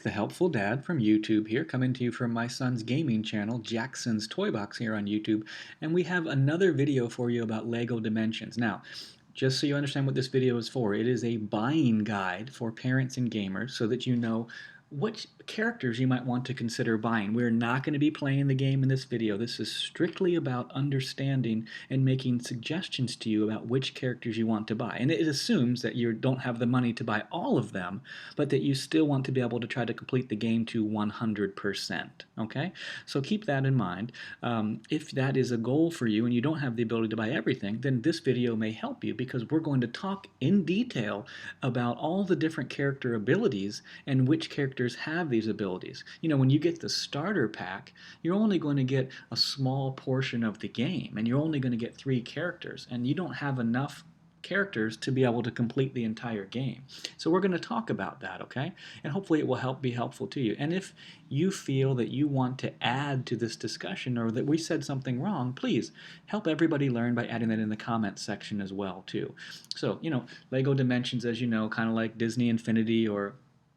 The Helpful Dad from YouTube here, coming to you from my son's gaming channel, Jackson's Toy Box here on YouTube, and we have another video for you about Lego Dimensions. Now, just so you understand what this video is for, it is a buying guide for parents and gamers so that you know what characters you might want to consider buying. We're not going to be playing the game in this video. This is strictly about understanding and making suggestions to you about which characters you want to buy. And it assumes that you don't have the money to buy all of them, but that you still want to be able to try to complete the game to 100%. Okay? So keep that in mind. If that is a goal for you and you don't have the ability to buy everything, then this video may help you because we're going to talk in detail about all the different character abilities and which characters have these abilities. You know, when you get the starter pack, you're only going to get a small portion of the game, and you're only going to get 3 characters, and you don't have enough characters to be able to complete the entire game. So we're going to talk about that, okay? And hopefully it will be helpful to you. And if you feel that you want to add to this discussion or that we said something wrong, please help everybody learn by adding that in the comments section as well too. So, you know, Lego Dimensions, as you know, kind of like Disney Infinity or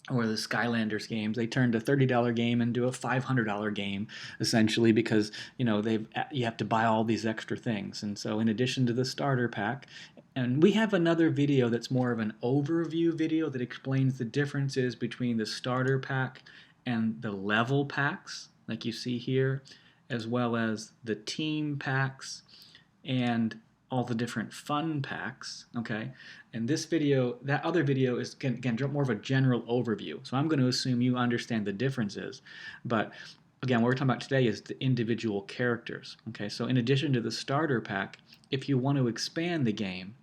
the Skylanders games, they turned a $30 game into a $500 game essentially because you know you have to buy all these extra things. And so in addition to the starter pack, and we have another video that's more of an overview video that explains the differences between the starter pack and the level packs like you see here, as well as the team packs and all the different fun packs, okay? And this video, that other video is, again, more of a general overview. So I'm going to assume you understand the differences. But again, what we're talking about today is the individual characters, okay? So in addition to the starter pack, if you want to expand the game,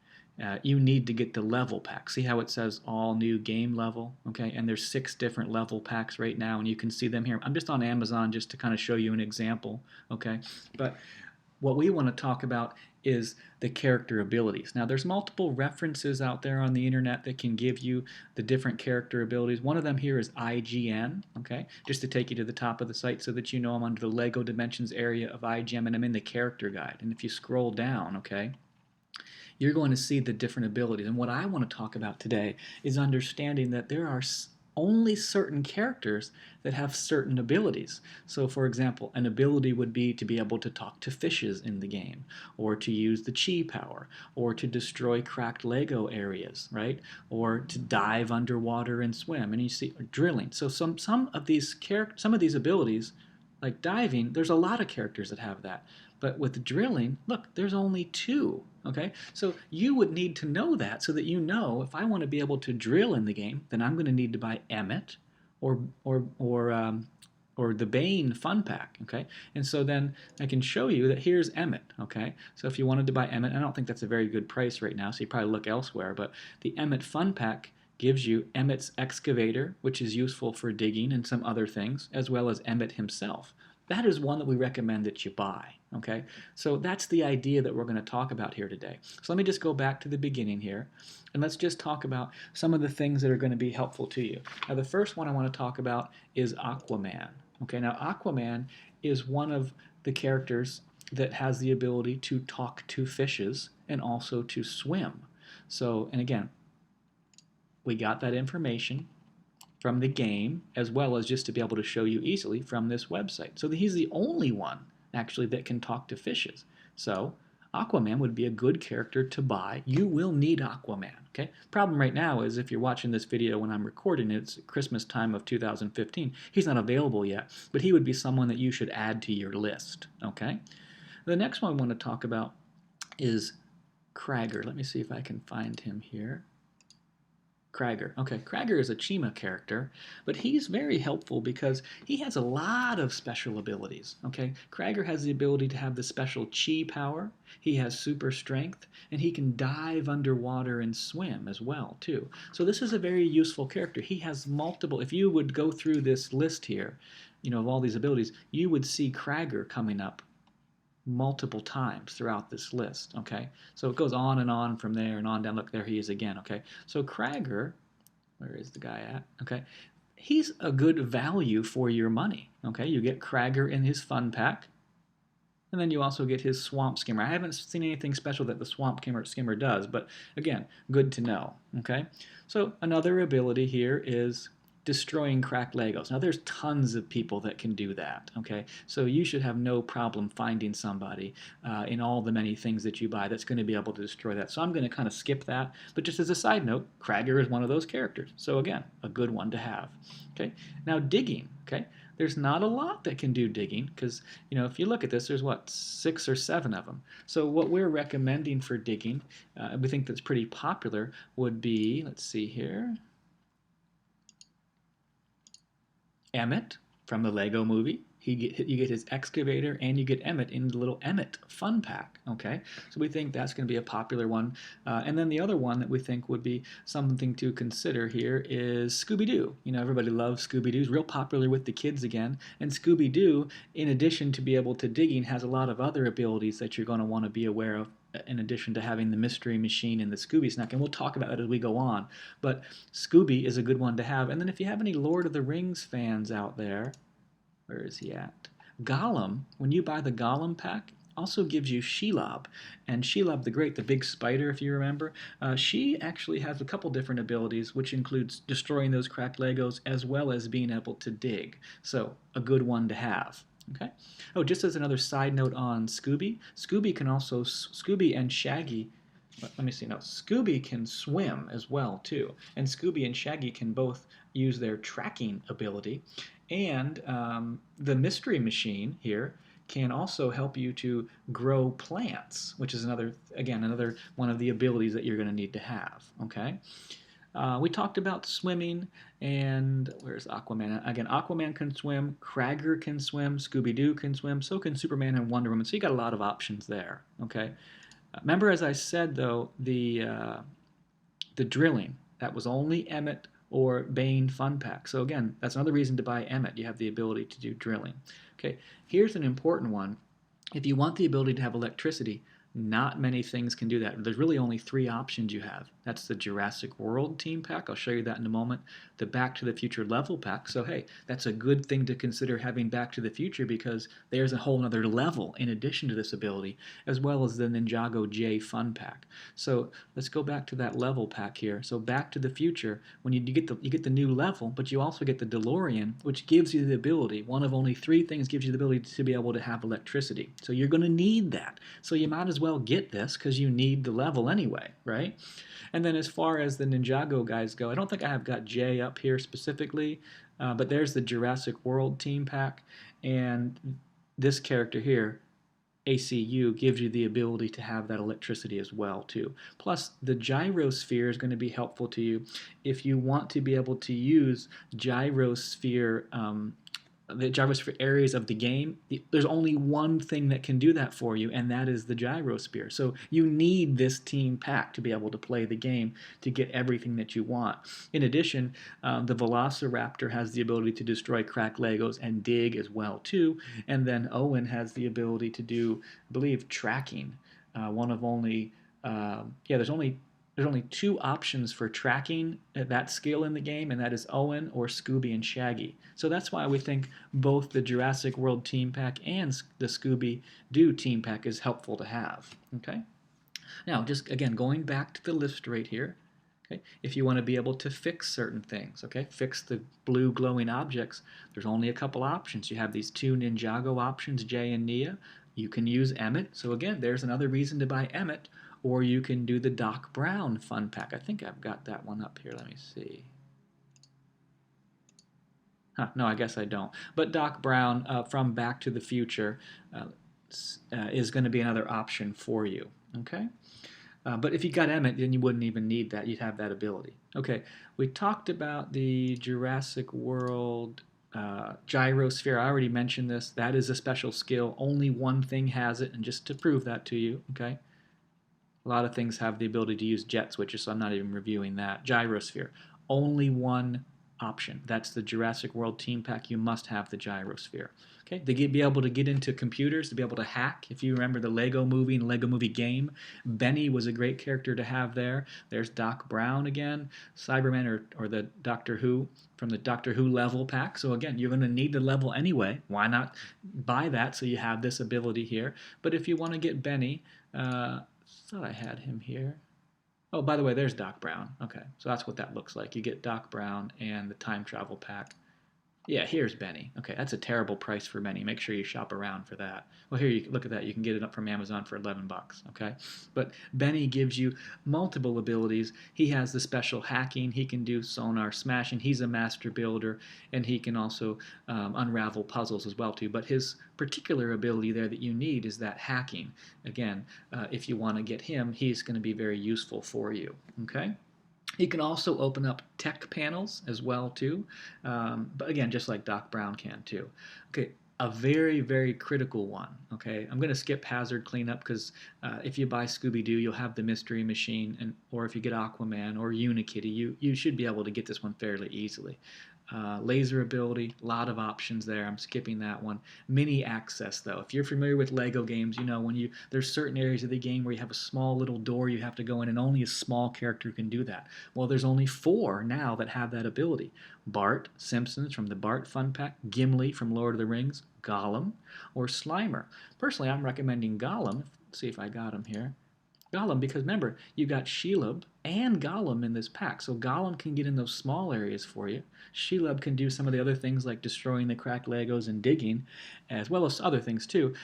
you need to get the level pack. See how it says all new game level, okay? And there's 6 different level packs right now, and you can see them here. I'm just on Amazon just to kind of show you an example, okay? But what we want to talk about is the character abilities. Now, there's multiple references out there on the internet that can give you the different character abilities. One of them here is IGN, okay? Just to take you to the top of the site so that you know I'm under the Lego Dimensions area of IGN and I'm in the character guide. And if you scroll down, okay, you're going to see the different abilities. And what I want to talk about today is understanding that there are only certain characters that have certain abilities. So for example, an ability would be to be able to talk to fishes in the game, or to use the chi power, or to destroy cracked Lego areas, right? Or to dive underwater and swim. And you see drilling. So some of these abilities, like diving, there's a lot of characters that have that. But with drilling, look, there's only 2. Okay, so you would need to know that so that you know if I want to be able to drill in the game, then I'm going to need to buy Emmett or or or um, or the Bane Fun Pack. Okay, and so then I can show you that here's Emmett. Okay, so if you wanted to buy Emmett, I don't think that's a very good price right now, so you probably look elsewhere. But the Emmett Fun Pack gives you Emmett's excavator, which is useful for digging and some other things, as well as Emmett himself. That is one that we recommend that you buy, okay? So that's the idea that we're going to talk about here today. So let me just go back to the beginning here, and let's just talk about some of the things that are going to be helpful to you. Now, the first one I want to talk about is Aquaman. Okay, now Aquaman is one of the characters that has the ability to talk to fishes and also to swim. So, and again, we got that information from the game, as well as just to be able to show you easily from this website. So he's the only one, actually, that can talk to fishes. So Aquaman would be a good character to buy. You will need Aquaman, okay? Problem right now is if you're watching this video when I'm recording it, it's Christmas time of 2015. He's not available yet, but he would be someone that you should add to your list, okay? The next one I want to talk about is Cragger. Let me see if I can find him here. Cragger. Okay, Cragger is a Chima character, but he's very helpful because he has a lot of special abilities. Okay, Cragger has the ability to have the special chi power, he has super strength, and he can dive underwater and swim as well, too. So this is a very useful character. He has multiple, if you would go through this list here, you know, of all these abilities, you would see Cragger coming up multiple times throughout this list, okay? So it goes on and on from there and on down. Look, there he is again, okay? So Cragger, where is the guy at? Okay, he's a good value for your money, okay? You get Cragger in his fun pack, and then you also get his Swamp Skimmer. I haven't seen anything special that the Swamp Skimmer does, but again, good to know, okay? So another ability here is destroying cracked Legos. Now there's tons of people that can do that, okay? So you should have no problem finding somebody in all the many things that you buy that's going to be able to destroy that. So I'm going to kind of skip that, but just as a side note, Cragger is one of those characters. So again, a good one to have, okay? Now digging, okay? There's not a lot that can do digging because, you know, if you look at this, there's what, 6 or 7 of them. So what we're recommending for digging, we think that's pretty popular, would be, let's see here, Emmett from the Lego movie. You get his excavator and you get Emmett in the little Emmett fun pack. Okay, so we think that's going to be a popular one. And then the other one that we think would be something to consider here is Scooby Doo. You know, everybody loves Scooby Doo. It's real popular with the kids again. And Scooby Doo, in addition to be able to digging, has a lot of other abilities that you're going to want to be aware of, in addition to having the mystery machine and the Scooby snack, and we'll talk about that as we go on. But Scooby is a good one to have. And then if you have any Lord of the Rings fans out there, where is he at? Gollum, when you buy the Gollum pack, also gives you Shelob. And Shelob the Great, the big spider, if you remember, she actually has a couple different abilities, which includes destroying those cracked Legos as well as being able to dig. So, a good one to have. Okay. Oh, just as another side note on Scooby, Scooby and Shaggy, let me see, no, Scooby can swim as well, too. And Scooby and Shaggy can both use their tracking ability. And the mystery machine here can also help you to grow plants, which is another one of the abilities that you're going to need to have, okay? We talked about swimming, and where's Aquaman? Again, Aquaman can swim, Cragger can swim, Scooby Doo can swim, so can Superman and Wonder Woman. So you got a lot of options there. Okay. Remember, as I said though, the drilling, that was only Emmett or Bane Fun Pack. So again, that's another reason to buy Emmett. You have the ability to do drilling. Okay. Here's an important one. If you want the ability to have electricity, not many things can do that. There's really only 3 options you have. That's the Jurassic World team pack. I'll show you that in a moment. The Back to the Future level pack. So hey, that's a good thing to consider having Back to the Future because there's a whole other level in addition to this ability, as well as the Ninjago J fun pack. So let's go back to that level pack here. So Back to the Future, when you get the new level, but you also get the DeLorean, which gives you the ability. One of only 3 things gives you the ability to be able to have electricity. So you're going to need that. So you might as well get this because you need the level anyway, right? And then as far as the Ninjago guys go, I don't think I have got Jay up here specifically, but there's the Jurassic World team pack, and this character here, ACU, gives you the ability to have that electricity as well too. Plus, the Gyrosphere is going to be helpful to you if you want to be able to use Gyrosphere the Gyrosphere areas of the game. There's only one thing that can do that for you, and that is the Gyrosphere. So you need this team pack to be able to play the game to get everything that you want. In addition, the Velociraptor has the ability to destroy cracked Legos and dig as well too. And then Owen has the ability to do, I believe, tracking. One of only, there's only 2 options for tracking at that skill in the game, and that is Owen or Scooby and Shaggy. So that's why we think both the Jurassic World team pack and the Scooby Doo team pack is helpful to have. Okay. Now, just again, going back to the list right here. Okay, if you want to be able to fix certain things, okay, fix the blue glowing objects, there's only a couple options. You have these 2 Ninjago options, Jay and Nia. You can use Emmett. So again, there's another reason to buy Emmett. Or you can do the Doc Brown fun pack. I think I've got that one up here. Let me see. No, I guess I don't. But Doc Brown from Back to the Future is going to be another option for you. Okay? But if you got Emmett, then you wouldn't even need that. You'd have that ability. Okay, we talked about the Jurassic World Gyrosphere. I already mentioned this. That is a special skill. Only one thing has it, and just to prove that to you, okay? A lot of things have the ability to use jet switches, so I'm not even reviewing that. Gyrosphere. Only one option. That's the Jurassic World team pack. You must have the Gyrosphere. Okay, to be able to get into computers, to be able to hack. If you remember the Lego movie and Lego movie game, Benny was a great character to have there. There's Doc Brown again, Cyberman or the Doctor Who from the Doctor Who level pack. So again, you're going to need the level anyway. Why not buy that so you have this ability here? But if you want to get Benny, thought I had him here. Oh, by the way, there's Doc Brown. Okay, so that's what that looks like. You get Doc Brown and the time travel pack. Yeah, here's Benny. Okay, that's a terrible price for Benny. Make sure you shop around for that. Well, here you look at that. You can get it up from Amazon for 11 bucks. Okay, but Benny gives you multiple abilities. He has the special hacking. He can do sonar smashing. He's a master builder, and he can also unravel puzzles as well too. But his particular ability there that you need is that hacking. Again, if you want to get him, he's going to be very useful for you. Okay. You can also open up tech panels as well too, but again, just like Doc Brown can too. Okay, a very, very critical one. Okay, I'm going to skip Hazard Cleanup because if you buy Scooby Doo, you'll have the Mystery Machine, and or if you get Aquaman or Unikitty, you should be able to get this one fairly easily. Laser ability, a lot of options there. I'm skipping that one. Mini access though. If you're familiar with Lego games, you know when there's certain areas of the game where you have a small little door you have to go in, and only a small character can do that. Well, there's only 4 now that have that ability. Bart Simpsons from the Bart Fun Pack, Gimli from Lord of the Rings, Gollum, or Slimer. Personally, I'm recommending Gollum. Let's see if I got him here. Gollum, because remember, you got Shelob and Gollum in this pack, so Gollum can get in those small areas for you. Shelob can do some of the other things like destroying the cracked Legos and digging, as well as other things too.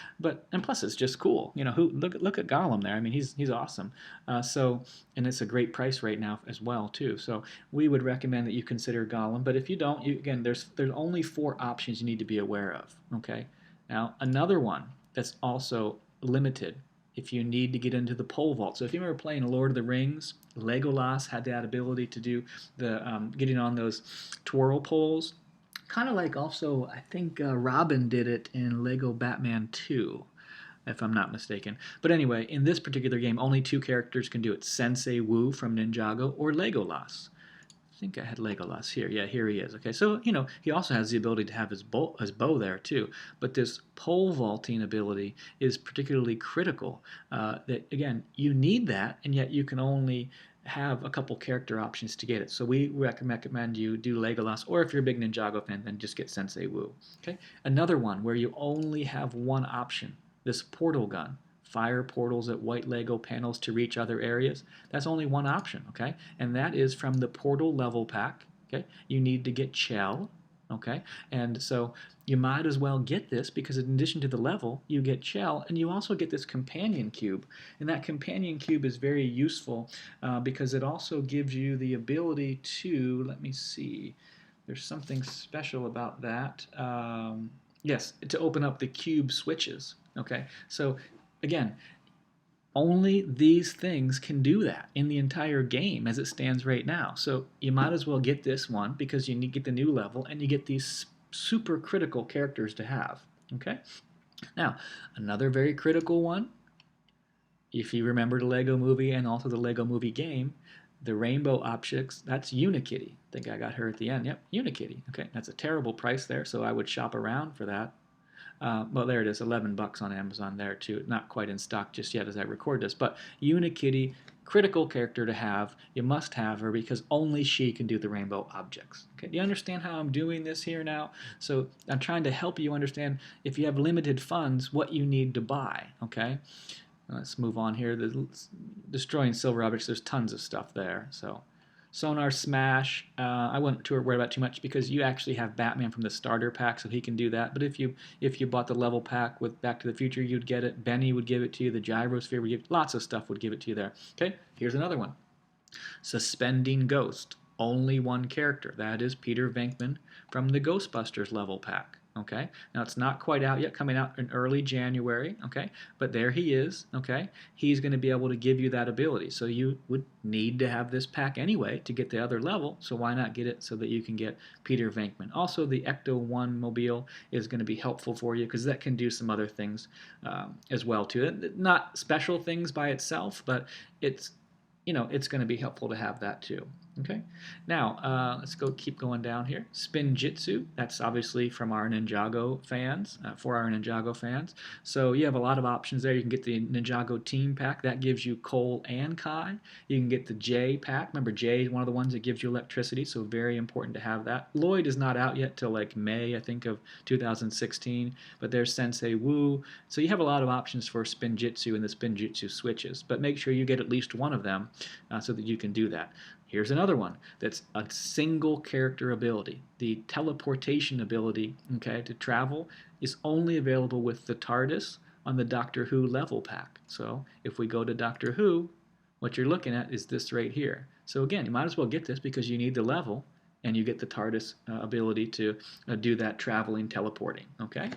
And plus it's just cool. You know, look at Gollum there. I mean, he's awesome. And it's a great price right now as well too. So we would recommend that you consider Gollum. But if you don't, again, there's only 4 options you need to be aware of. Okay. Now another one that's also limited if you need to get into the pole vault. So if you remember playing Lord of the Rings, Legolas had that ability to do the getting on those twirl poles. Kind of like also, I think Robin did it in Lego Batman 2, if I'm not mistaken. But anyway, in this particular game, only 2 characters can do it. Sensei Wu from Ninjago or Legolas. I think I had Legolas here. Yeah, here he is. Okay, so he also has the ability to have his bow there too. But this pole vaulting ability is particularly critical. That again, you need that, and yet you can only have a couple character options to get it. So we recommend you do Legolas, or if you're a big Ninjago fan, then just get Sensei Wu. Okay, another one where you only have one option. This portal gun. Fire portals at white Lego panels to reach other areas. That's only one option, okay? And that is from the portal level pack, okay? You need to get Chell, okay? And so you might as well get this because in addition to the level, you get Chell and you also get this companion cube. And that companion cube is very useful because it also gives you the ability to, let me see, there's something special about that. Yes, to open up the cube switches, okay? So again, only these things can do that in the entire game as it stands right now. So you might as well get this one because you need to get the new level and you get these super critical characters to have. Okay? Now, another very critical one, if you remember the Lego movie and also the Lego movie game, the rainbow objects, that's Unikitty. I think I got her at the end. Yep, Unikitty. Okay, that's a terrible price there, so I would shop around for that. Well, there it is, 11 bucks on Amazon there too. Not quite in stock just yet as I record this, but Unikitty, critical character to have. You must have her because only she can do the rainbow objects. Okay, do you understand how I'm doing this here now? So I'm trying to help you understand if you have limited funds, what you need to buy. Okay, let's move on here. Destroying silver objects. There's tons of stuff there. So. Sonar Smash, I wouldn't worry about too much because you actually have Batman from the starter pack, so he can do that. But if you bought the level pack with Back to the Future, you'd get it. Benny would give it to you. The Gyrosphere would give lots of stuff would give it to you there. Okay, here's another one. Suspending Ghost, only one character. That is Peter Venkman from the Ghostbusters level pack. Okay, now it's not quite out yet, coming out in early January. Okay, but there he is. Okay, he's going to be able to give you that ability. So you would need to have this pack anyway to get the other level. So why not get it so that you can get Peter Venkman? Also, the Ecto 1 mobile is going to be helpful for you because that can do some other things as well too. Not special things by itself, but it's going to be helpful to have that too. Okay, now let's keep going down here. Spinjitzu, that's obviously from our Ninjago fans, for our Ninjago fans. So you have a lot of options there. You can get the Ninjago Team Pack, that gives you Cole and Kai. You can get the J Pack. Remember, J is one of the ones that gives you electricity, so very important to have that. Lloyd is not out yet till like May, I think, of 2016, but there's Sensei Wu. So you have a lot of options for Spinjitzu and the Spinjitzu switches, but make sure you get at least one of them so that you can do that. Here's another one that's a single character ability. The teleportation ability, okay, to travel is only available with the TARDIS on the Doctor Who level pack. So if we go to Doctor Who, what you're looking at is this right here. So again, you might as well get this because you need the level and you get the TARDIS ability to do that traveling, teleporting, okay?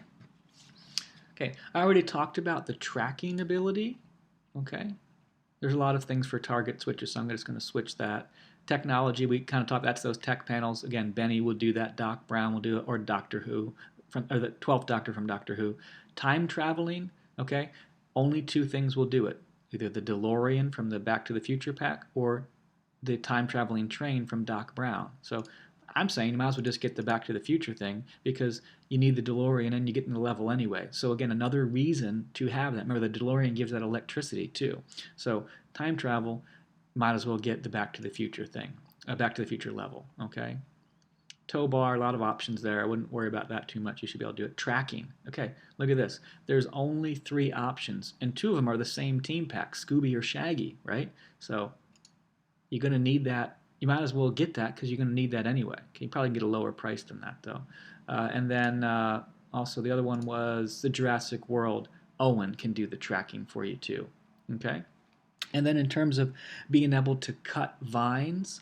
Okay, I already talked about the tracking ability, okay? There's a lot of things for target switches, so I'm just going to switch that. Technology, we kind of talked, that's those tech panels. Again, Benny will do that, Doc Brown will do it, or Doctor Who, or the 12th Doctor from Doctor Who. Time traveling, okay, only two things will do it. Either the DeLorean from the Back to the Future pack or the time traveling train from Doc Brown. So I'm saying you might as well just get the Back to the Future thing because you need the DeLorean and you get in the level anyway. So again, another reason to have that. Remember, the DeLorean gives that electricity too. So time travel, might as well get the Back to the Future thing, Back to the Future level. Okay. Towbar, a lot of options there. I wouldn't worry about that too much. You should be able to do it. Tracking. Okay, look at this. There's only 3 options, and 2 of them are the same team pack, Scooby or Shaggy, right? So you're going to need that. You might as well get that because you're going to need that anyway. Okay, you probably get a lower price than that though. And then also the other one was the Jurassic World. Owen can do the tracking for you too. Okay. And then in terms of being able to cut vines,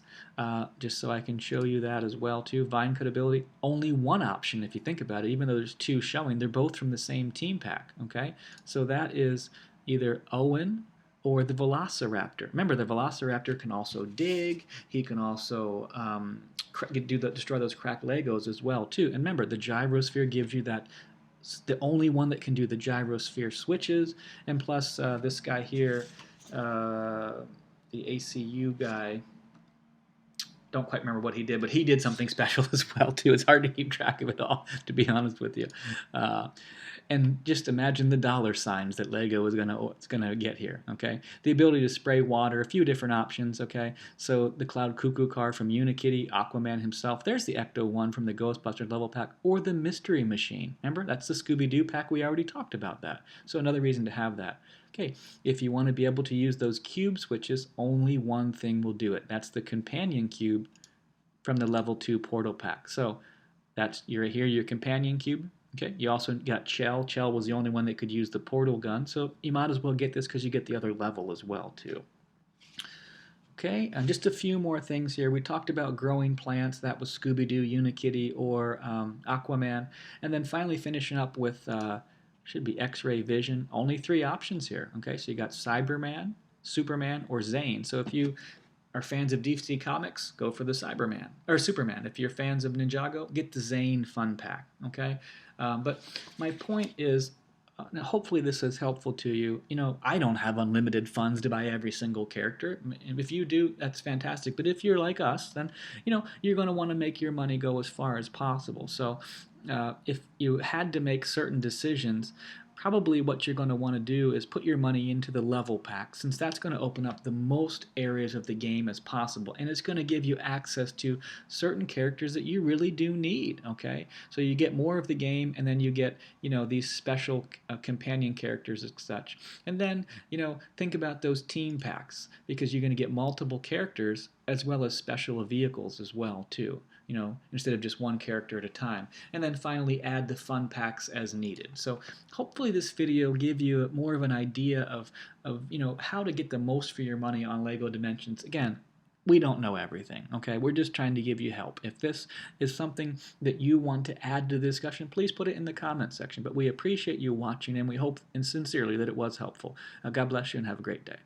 just so I can show you that as well too, vine cut ability, only one option if you think about it, even though there's 2 showing, they're both from the same team pack, okay? So that is either Owen or the Velociraptor. Remember, the Velociraptor can also dig, he can also destroy those cracked Legos as well too. And remember, the Gyrosphere gives you that, the only one that can do the Gyrosphere switches, and plus this guy here, the ACU guy, don't quite remember what he did, but he did something special as well too. It's hard to keep track of it all, to be honest with you. And just imagine the dollar signs that Lego is gonna get here. Okay, the ability to spray water, a few different options. Okay, so the Cloud Cuckoo car from Unikitty, Aquaman himself. There's the Ecto one from the Ghostbusters level pack, or the Mystery Machine. Remember, that's the Scooby Doo pack. We already talked about that. So another reason to have that. Okay, if you want to be able to use those cube switches, only one thing will do it. That's the companion cube from the level 2 portal pack. So that's your companion cube. Okay, you also got Chell. Chell was the only one that could use the portal gun, so you might as well get this because you get the other level as well too. Okay, and just a few more things here. We talked about growing plants. That was Scooby Doo, Unikitty, or Aquaman, and then finally finishing up with should be X-ray vision. Only 3 options here. Okay, so you got Cyberman, Superman, or Zane. So if you are fans of DC Comics, go for the Cyberman or Superman. If you're fans of Ninjago, get the Zane Fun Pack. Okay, but my point is, now hopefully this is helpful to you. You know, I don't have unlimited funds to buy every single character. If you do, that's fantastic. But if you're like us, then you know you're going to want to make your money go as far as possible. So if you had to make certain decisions, probably what you're going to want to do is put your money into the level pack, since that's going to open up the most areas of the game as possible, and it's going to give you access to certain characters that you really do need. Okay, so you get more of the game, and then you get, you know, these special companion characters and such. And then, you know, think about those team packs, because you're going to get multiple characters as well as special vehicles as well too, you know, instead of just one character at a time. And then finally add the fun packs as needed. So hopefully this video give you more of an idea of you know, how to get the most for your money on Lego Dimensions. Again, we don't know everything, okay? We're just trying to give you help. If this is something that you want to add to the discussion, please put it in the comments section. But we appreciate you watching, and we hope and sincerely that it was helpful. God bless you and have a great day.